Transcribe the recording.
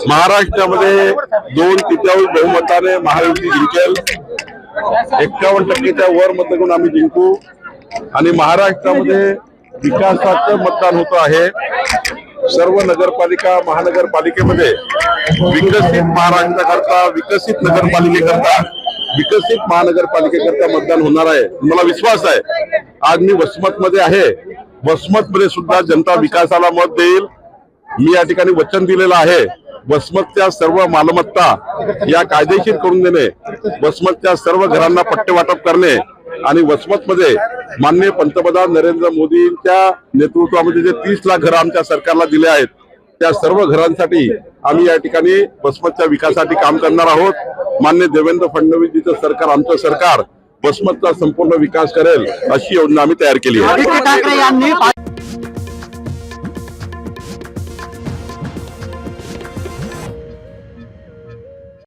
महाराष्ट्रामध्ये 2/3 बहुमताने महायुती जिंकेल। 51% वर मत घेऊन आम्ही जिंकू आणि महाराष्ट्रामध्ये विकासाचं मतदान होत आहे। सर्व नगरपालिका महानगरपालिकेमध्ये विकसित महाराष्ट्राकरता, विकसित नगरपालिकेकरता, विकसित महानगरपालिकेकरता मतदान होणार आहे। मला विश्वास आहे आज मी वसमतमध्ये आहे, वसमतमध्ये सुद्धा जनता विकासाला मत देईल। मी या ठिकाणी वचन दिलेलं आहे वसमतच्या सर्व मालमत्ता या कायदेशीर करून देणे, वसमतच्या सर्व घरांना पट्टे वाटप करणे आणि वसमतमध्ये माननीय पंतप्रधान नरेंद्र मोदींच्या नेतृत्वामध्ये जे 30 लाख घरं आमच्या सरकारला दिले आहेत त्या सर्व घरांसाठी आम्ही या ठिकाणी वसमतच्या विकासासाठी काम करणार आहोत। माननीय देवेंद्र फडणवीसजीचं सरकार, आमचं सरकार वसमतचा संपूर्ण विकास करेल अशी योजना आम्ही तयार केली आहे।